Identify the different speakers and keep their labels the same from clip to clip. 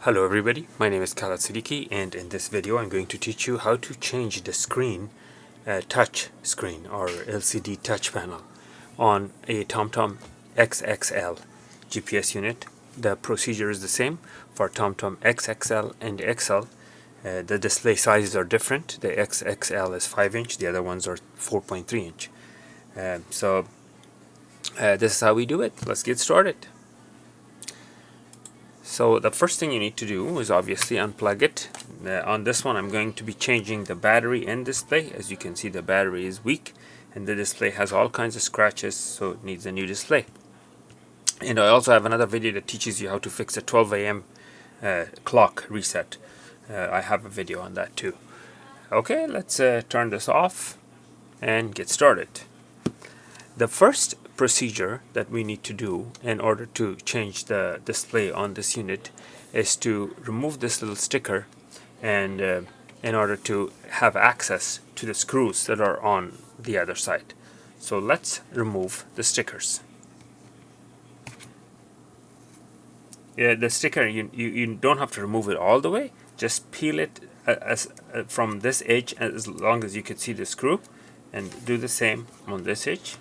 Speaker 1: Hello everybody, my name is Khaled Siddiqui, and in this video I'm going to teach you how to change the screen, touch screen or LCD touch panel on a TomTom XXL GPS unit. The procedure is the same for TomTom XXL and XL. The display sizes are different. The XXL is 5 inch, the other ones are 4.3 inch. This is how we do it. Let's get started. So the first thing you need to do is obviously unplug it. On this one I'm going to be changing the battery and display. As you can see, the battery is weak and the display has all kinds of scratches, so it needs a new display. And I also have another video that teaches you how to fix a 12 a.m. Clock reset. I have a video on that too. Okay, let's turn this off and get started. The first procedure that we need to do in order to change the display on this unit is to remove this little sticker, and in order to have access to the screws that are on the other side. So let's remove the stickers. The sticker, you don't have to remove it all the way, just peel it from this edge as long as you can see the screw, and do the same on this edge.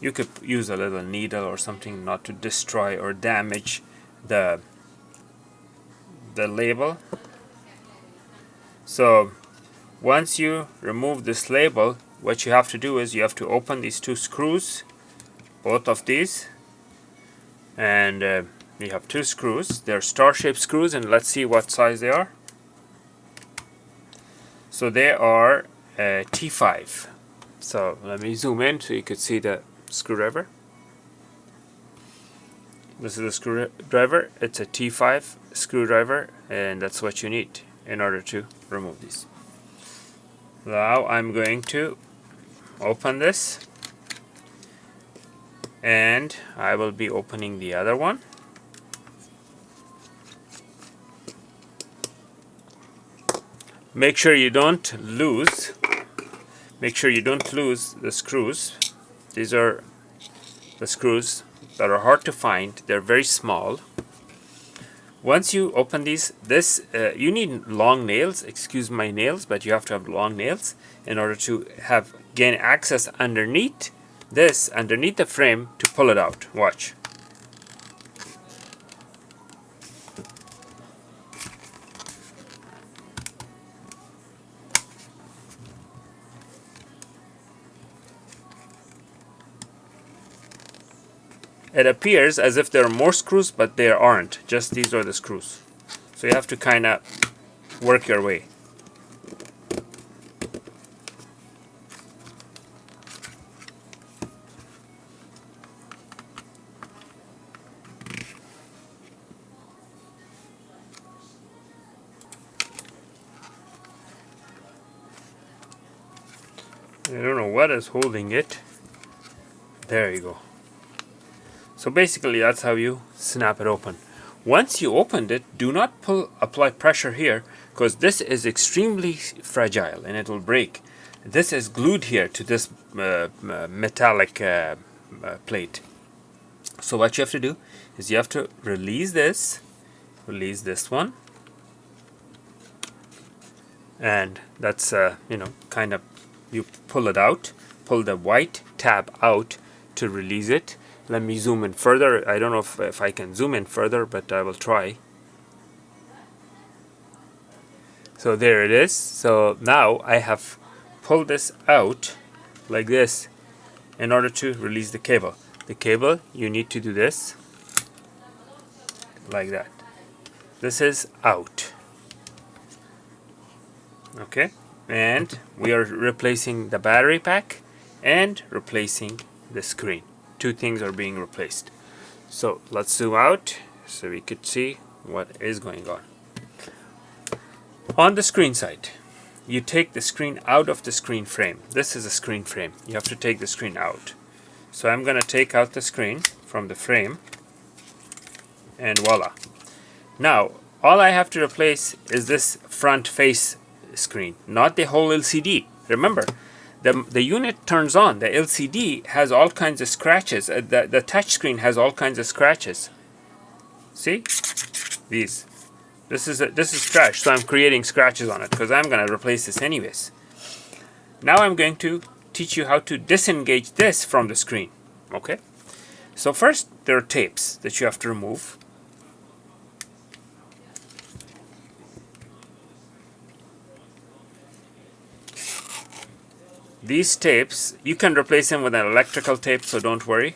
Speaker 1: You could use a little needle or something not to destroy or damage the label. So once you remove this label, what you have to do is you have to open these two screws, both of these, and you have two screws. They're star-shaped screws, and let's see what size they are. So they are T5. So let me zoom in so you could see the screwdriver. This is a screwdriver. It's a T5 screwdriver, and that's what you need in order to remove these. Now I'm going to open this, and I will be opening the other one. Make sure you don't lose the screws. These are the screws that are hard to find. They're very small. Once you open these, you need long nails. Excuse my nails, but you have to have long nails in order to gain access underneath the frame to pull it out. Watch. It appears as if there are more screws, but there aren't. Just these are the screws. So you have to kind of work your way. I don't know what is holding it. There you go. So basically that's how you snap it open. Once you opened it, do not apply pressure here, because this is extremely fragile and it will break. This is glued here to this metallic plate. So what you have to do is you have to release this one, and that's kind of, you pull it out, pull the white tab out to release it. Let me zoom in further. I don't know if I can zoom in further, but I will try. So there it is. So now I have pulled this out like this in order to release the cable. The cable, you need to do this like that. This is out. Okay, and we are replacing the battery pack and replacing the screen. Two things are being replaced. So let's zoom out so we could see what is going on. On the screen side, you take the screen out of the screen frame. This is a screen frame. You have to take the screen out. So I'm going to take out the screen from the frame, and voila. Now all I have to replace is this front face screen, not the whole LCD. Remember, the unit turns on. The LCD has all kinds of scratches. The touch screen has all kinds of scratches. See? These. This is scratch, so I'm creating scratches on it because I'm going to replace this anyways. Now I'm going to teach you how to disengage this from the screen. Okay? So first, there are tapes that you have to remove. These tapes, you can replace them with an electrical tape, so don't worry.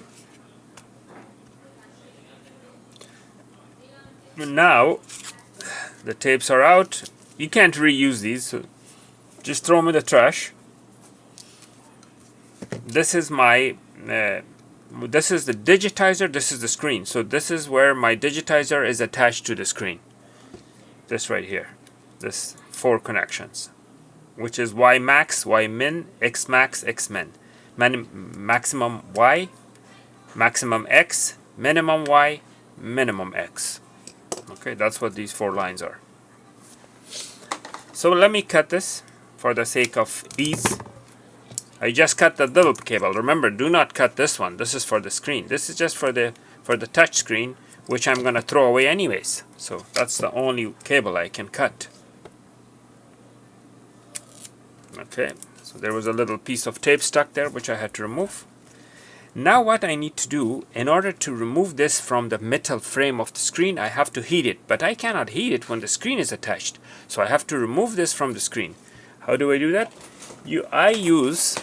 Speaker 1: Now, the tapes are out. You can't reuse these, so just throw them in the trash. This is my, this is the digitizer, this is the screen. So this is where my digitizer is attached to the screen. This right here. This 4 connections. Which is Y max, Y min, X max, X min. Maximum Y, maximum X, minimum Y, minimum X. Okay, that's what these 4 lines are. So let me cut this for the sake of ease. I just cut the little cable. Remember, do not cut this one. This is for the screen. This is just for the touch screen, which I'm gonna throw away anyways. So that's the only cable I can cut. Okay, so there was a little piece of tape stuck there which I had to remove. Now what I need to do, in order to remove this from the metal frame of the screen, I have to heat it. But I cannot heat it when the screen is attached. So I have to remove this from the screen. How do I do that? I use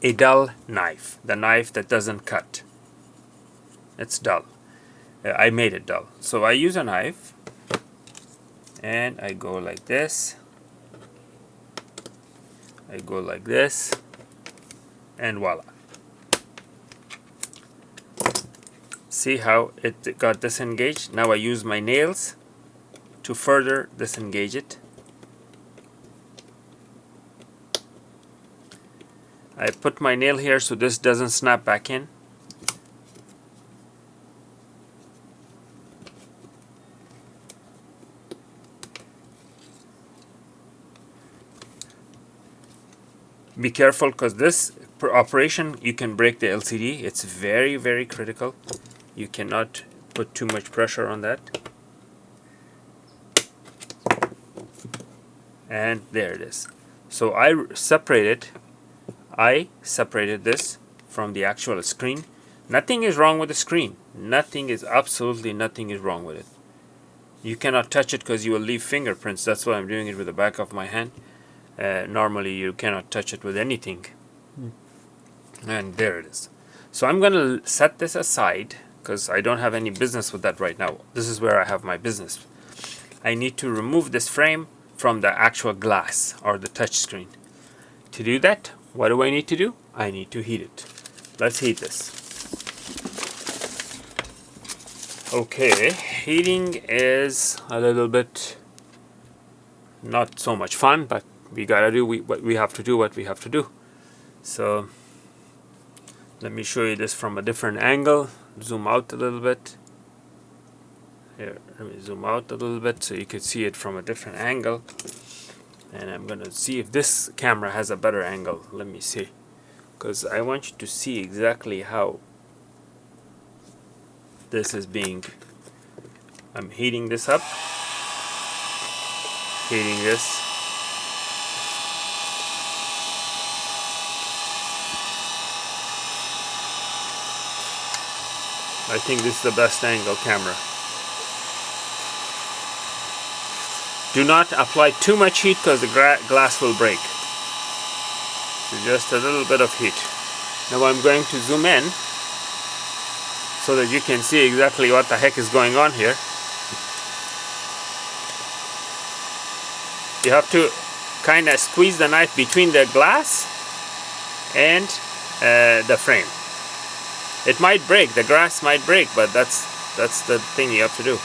Speaker 1: a dull knife. The knife that doesn't cut. It's dull. I made it dull. So I use a knife. And I go like this. I go like this. And voila. See how it got disengaged? Now I use my nails to further disengage it. I put my nail here so this doesn't snap back in. Be careful because this operation, you can break the LCD. It's very, very critical. You cannot put too much pressure on that. And there it is. So I separated this from the actual screen. Nothing is wrong with the screen. Absolutely nothing is wrong with it. You cannot touch it because you will leave fingerprints. That's why I'm doing it with the back of my hand. Normally you cannot touch it with anything. And there it is. So I'm going to set this aside because I don't have any business with that right now. This is where I have my business. I need to remove this frame from the actual glass or the touch screen. To do that, what do I need to do? I need to heat it. Let's heat this. Okay, heating is a little bit not so much fun, but we gotta do what we have to do. So let me show you this from a different angle. Zoom out a little bit. Here, let me zoom out a little bit so you can see it from a different angle. And I'm gonna see if this camera has a better angle. Let me see, because I want you to see exactly how this is being. I'm heating this up. Heating this. I think this is the best angle camera. Do not apply too much heat because the glass will break. So just a little bit of heat. Now I'm going to zoom in so that you can see exactly what the heck is going on here. You have to kind of squeeze the knife between the glass and the frame. It might break, the glass might break, but that's the thing you have to do.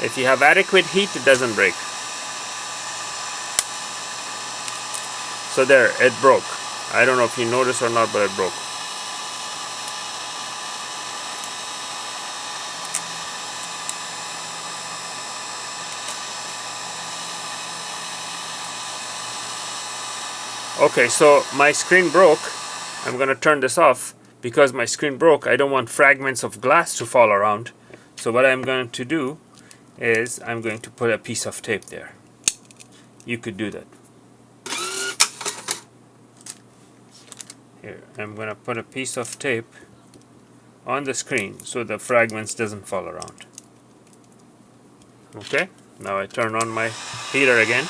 Speaker 1: If you have adequate heat, it doesn't break. So there, it broke. I don't know if you noticed or not, but it broke. Okay, so my screen broke. I'm gonna turn this off because my screen broke, I don't want fragments of glass to fall around. So what I'm going to do is I'm going to put a piece of tape there. You could do that. Here, I'm going to put a piece of tape on the screen so the fragments doesn't fall around. Okay, now I turn on my heater again.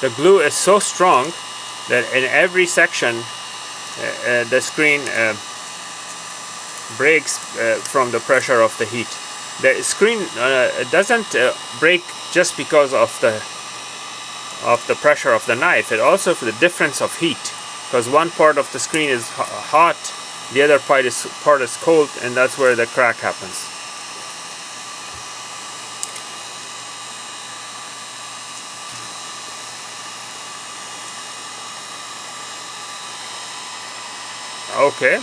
Speaker 1: The glue is so strong that in every section the screen breaks from the pressure of the heat. The screen doesn't break just because of the pressure of the knife. It also for the difference of heat, because one part of the screen is hot, the other part is cold, and that's where the crack happens. Okay,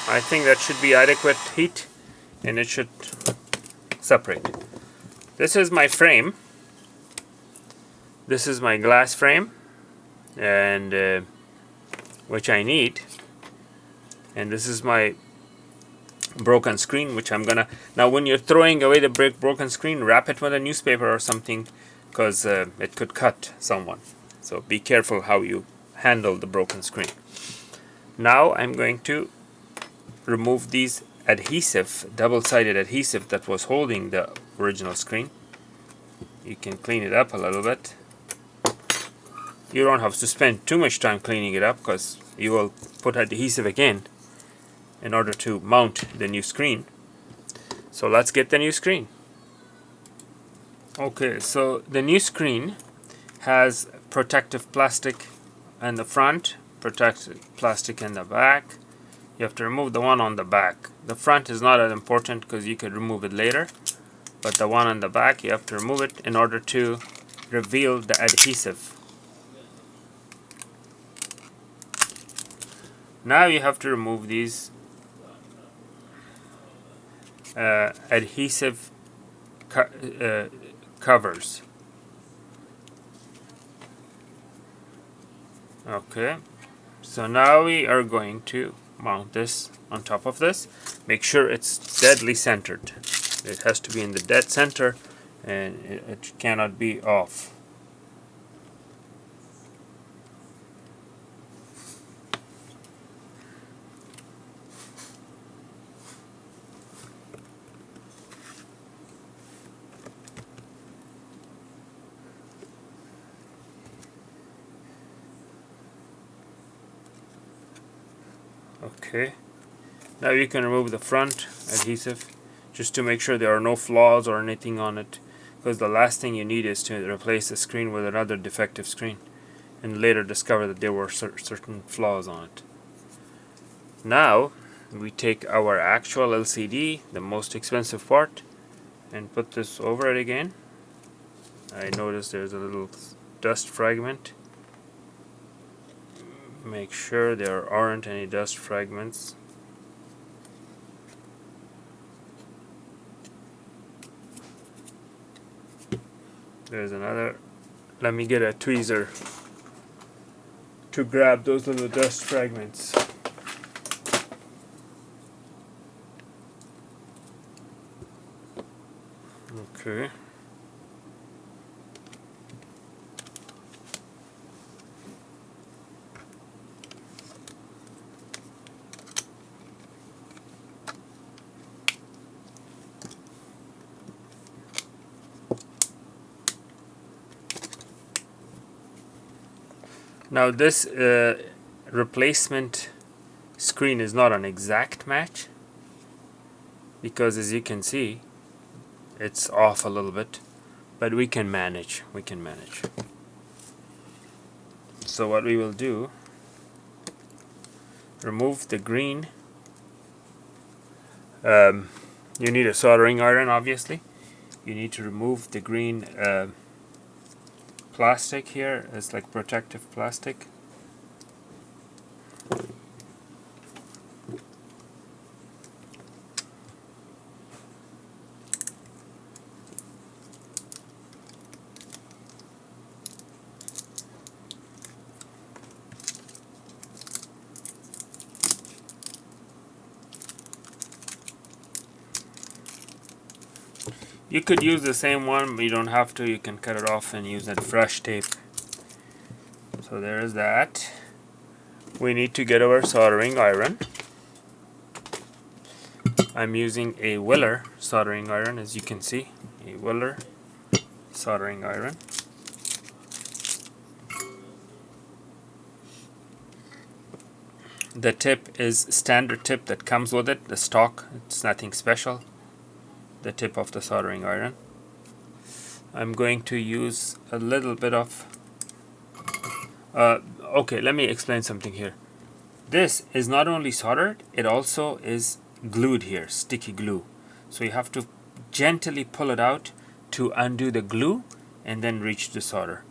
Speaker 1: I think that should be adequate heat and it should separate. This is my frame. This is my glass frame, and which I need. And this is my broken screen, which I'm gonna... Now when you're throwing away the broken screen, wrap it with a newspaper or something, because it could cut someone. So be careful how you handle the broken screen. Now I'm going to remove these adhesive, double-sided adhesive that was holding the original screen. You can clean it up a little bit. You don't have to spend too much time cleaning it up, because you will put adhesive again in order to mount the new screen. So let's get the new screen. Okay, so the new screen has protective plastic in the front, protective plastic in the back. You have to remove the one on the back. The front is not as important because you could remove it later, but the one on the back, you have to remove it in order to reveal the adhesive. Now you have to remove these adhesive covers. Okay, so now we are going to mount this on top of this. Make sure it's deadly centered. It has to be in the dead center, and it cannot be off. Okay, now you can remove the front adhesive just to make sure there are no flaws or anything on it, because the last thing you need is to replace the screen with another defective screen and later discover that there were certain flaws on it. Now we take our actual LCD, the most expensive part, and put this over it again. I noticed there's a little dust fragment. Make sure there aren't any dust fragments. There's another. Let me get a tweezer to grab those little dust fragments. Okay. Now this replacement screen is not an exact match, because as you can see it's off a little bit, but we can manage. So what we will do, remove the green. You need a soldering iron, obviously. You need to remove the green plastic here. It's like protective plastic. You could use the same one, but you don't have to. You can cut it off and use that fresh tape. So there is that. We need to get our soldering iron. I'm using a Willer soldering iron, as you can see. A Willer soldering iron. The tip is standard tip that comes with it, the stock. It's nothing special. The tip of the soldering iron. I'm going to use a little bit of okay, let me explain something here. This is not only soldered, it also is glued here, sticky glue. So you have to gently pull it out to undo the glue and then reach the solder.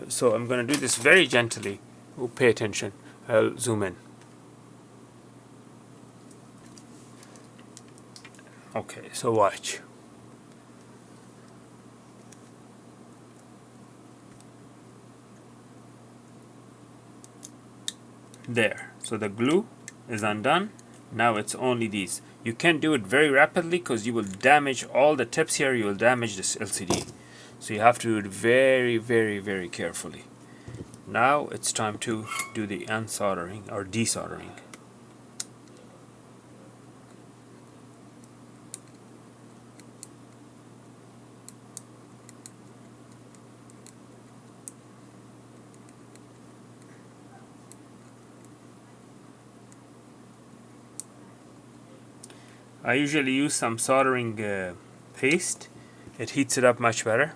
Speaker 1: So I'm going to do this very gently. Oh, pay attention. I'll zoom in. Okay, so watch. There. So the glue is undone. Now it's only these. You can't do it very rapidly because you will damage all the tips here. You will damage this LCD. So you have to do it very, very, very carefully. Now it's time to do the unsoldering or desoldering. I usually use some soldering paste. It heats it up much better.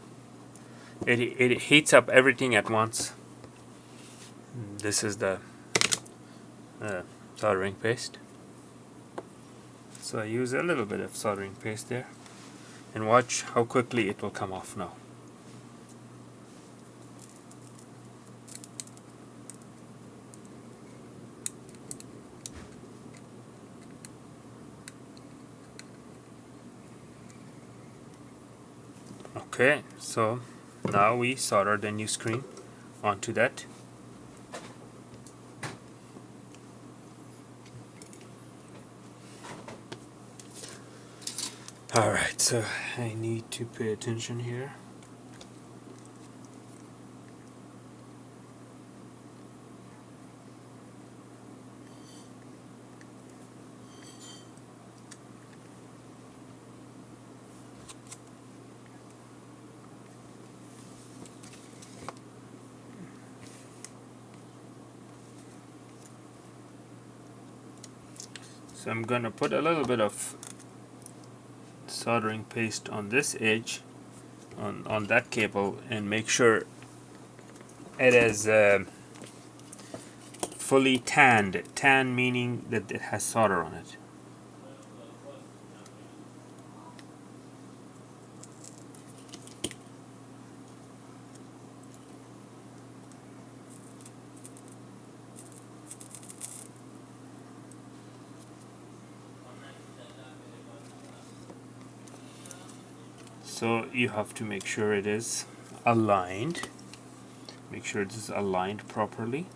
Speaker 1: It heats up everything at once. This is the soldering paste. So I use a little bit of soldering paste there. And watch how quickly it will come off now. Okay, so now we solder the new screen onto that. Alright, so I need to pay attention here. So I'm gonna put a little bit of soldering paste on this edge, on that cable, and make sure it is fully tanned. Tan meaning that it has solder on it. So you have to make sure it is aligned. Make sure it is aligned properly.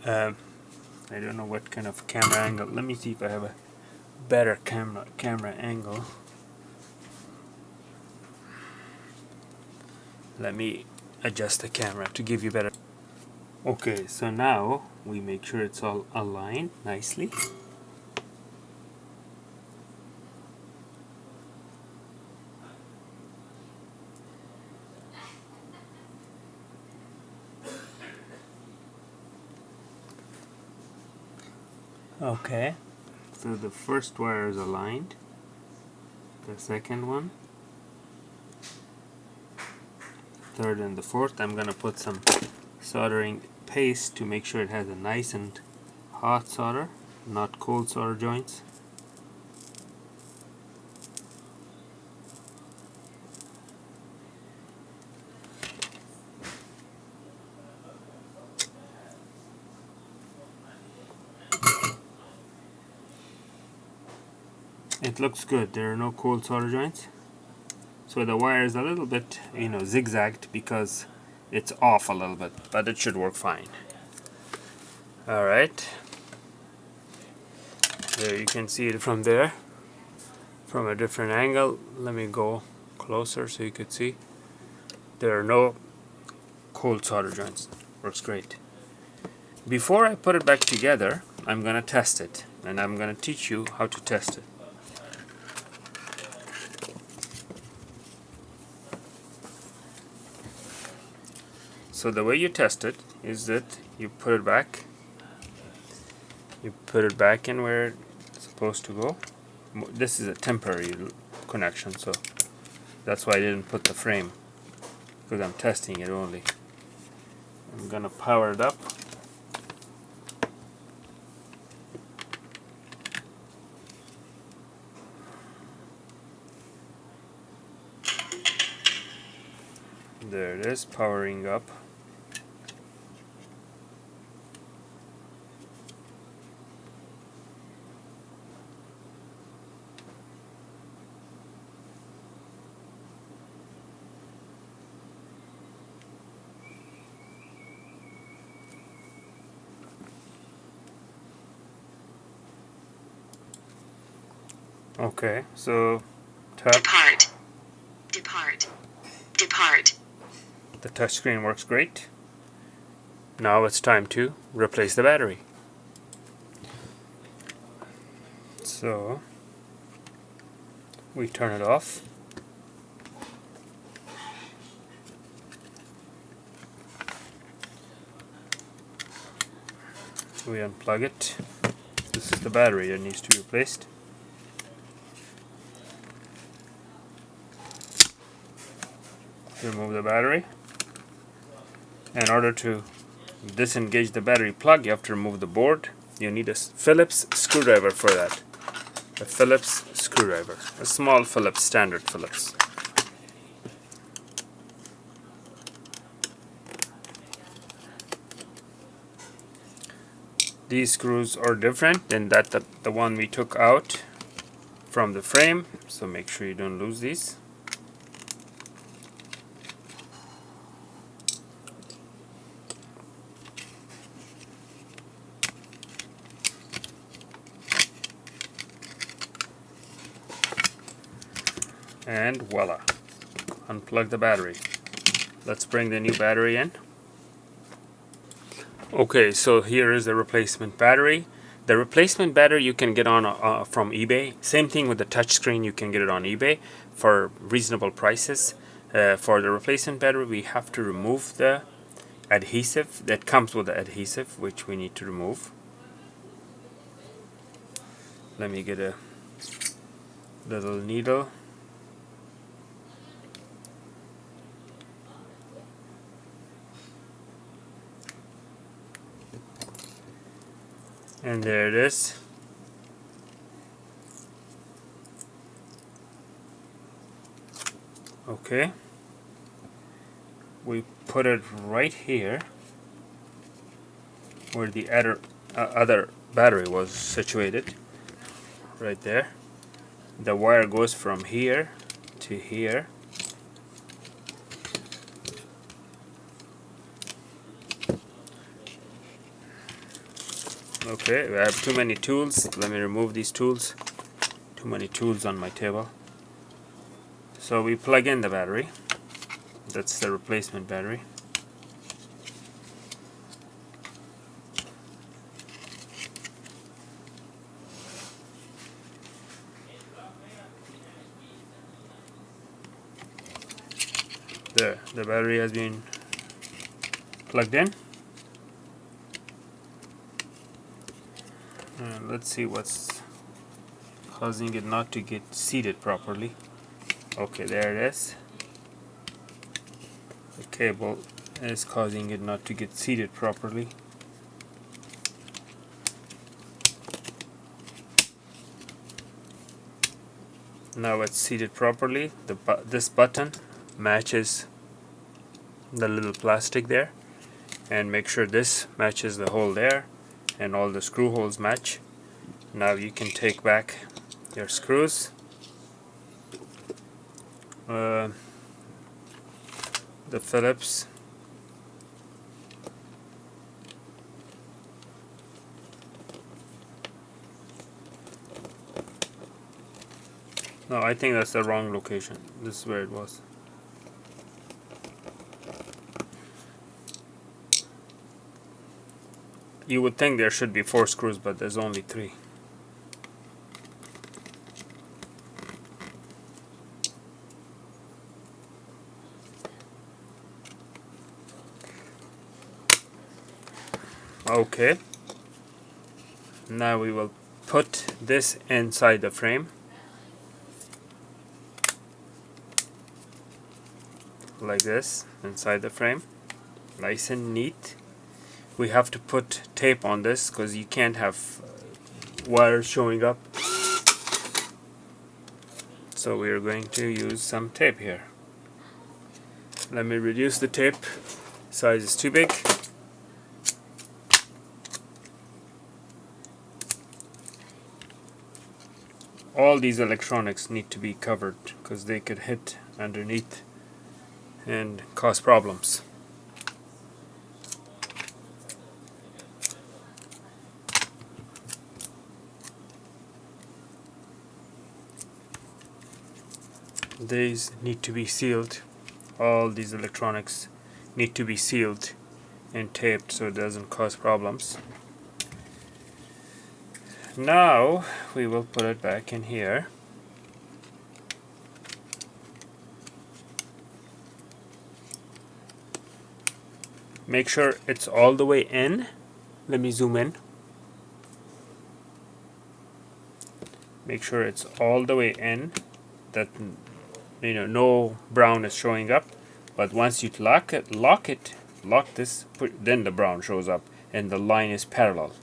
Speaker 1: I don't know what kind of camera angle. Let me see if I have a better camera angle. Let me adjust the camera to give you better. Okay, so now we make sure it's all aligned nicely. Okay, so the first wire is aligned. The second one, third, and the fourth. I'm gonna put some soldering paste to make sure it has a nice and hot solder, not cold solder joints. It looks good. There are no cold solder joints. So the wire is a little bit, you know, zigzagged because it's off a little bit, but it should work fine. Alright, there you can see it from there, from a different angle. Let me go closer so you could see. There are no cold solder joints. Works great. Before I put it back together, I'm gonna test it, and I'm gonna teach you how to test it. So the way you test it is that you put it back. You put it back in where it's supposed to go. This is a temporary connection, so that's why I didn't put the frame, because I'm testing it only. I'm gonna power it up. There it is, powering up. Okay, so tap.
Speaker 2: Depart.
Speaker 1: The touchscreen works great. Now it's time to replace the battery. So we turn it off. We unplug it. This is the battery that needs to be replaced. Remove the battery. In order to disengage the battery plug, you have to remove the board. You need a Phillips screwdriver for that. A Phillips screwdriver. A small Phillips, standard Phillips. These screws are different than the one we took out from the frame, so make sure you don't lose these. And voila, unplug the battery. Let's bring the new battery in. Okay, so here is the replacement battery. The replacement battery you can get on from eBay. Same thing with the touchscreen, you can get it on eBay for reasonable prices. For the replacement battery, we have to remove the adhesive that comes with the adhesive, which we need to remove. Let me get a little needle. And there it is. Okay. We put it right here where the other battery was situated. Right there. The wire goes from here to here. Okay, I have too many tools. Let me remove these tools. Too many tools on my table. So we plug in the battery. That's the replacement battery. There, the battery has been plugged in. And let's see what's causing it not to get seated properly. Okay, there it is. The cable is causing it not to get seated properly. Now it's seated properly. This button matches the little plastic there, and make sure this matches the hole there, and all the screw holes match. Now you can take back your screws the Phillips. No, I think that's the wrong location. This is where it was. You would think there should be 4 screws, but there's only 3. Okay. Now we will put this inside the frame. Like this, inside the frame. Nice and neat. We have to put tape on this because you can't have wires showing up. So we are going to use some tape here. Let me reduce the tape. Size is too big. All these electronics need to be covered because they could hit underneath and cause problems. These need to be sealed. All these electronics need to be sealed and taped so it doesn't cause problems. Now we will put it back in here. Make sure it's all the way in. Let me zoom in. Make sure it's all the way in, that no brown is showing up. But once you lock this, then the brown shows up and the line is parallel.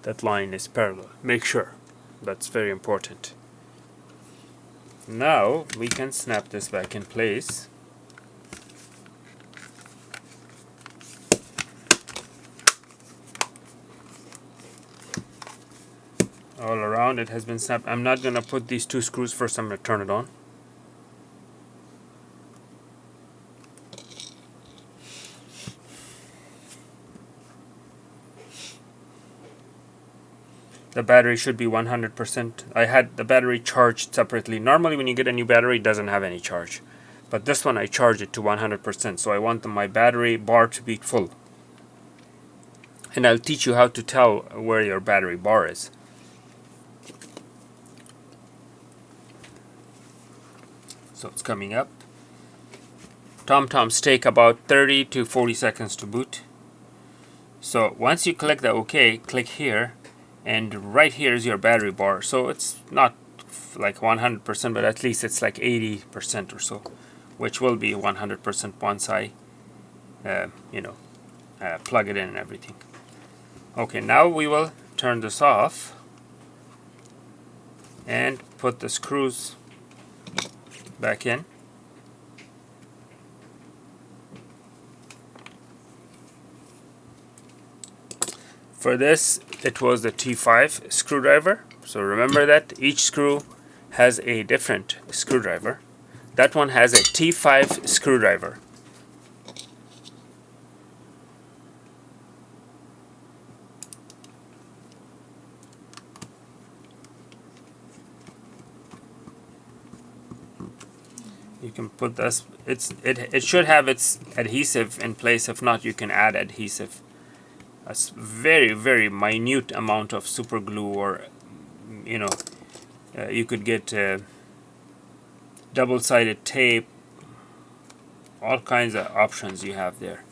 Speaker 1: That line is parallel. Make sure. That's very important. Now we can snap this back in place. All around it has been snapped. I'm not gonna put these 2 screws first. I'm gonna turn it on. The battery should be 100%. I had the battery charged separately. Normally when you get a new battery, it doesn't have any charge. But this one I charge it to 100%. So I want my battery bar to be full. And I'll teach you how to tell where your battery bar is. So it's coming up. TomToms take about 30 to 40 seconds to boot. So once you click the OK, click here. And right here is your battery bar. So it's not like 100%, but at least it's like 80% or so, which will be 100% once I, plug it in and everything. Okay, now we will turn this off and put the screws back in. For this, it was the T5 screwdriver. So remember that each screw has a different screwdriver. That one has a T5 screwdriver. You can put this. It should have its adhesive in place. If not, you can add adhesive. A very, very minute amount of super glue, or you could get double-sided tape. All kinds of options you have there.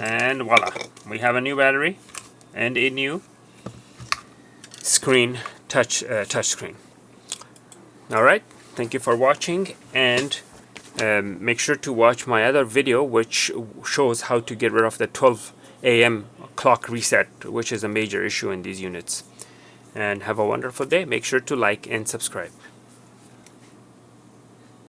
Speaker 1: And voila, we have a new battery and a new screen, touch screen. All right, thank you for watching, and make sure to watch my other video which shows how to get rid of the 12 a.m. clock reset, which is a major issue in these units. And have a wonderful day. Make sure to like and subscribe.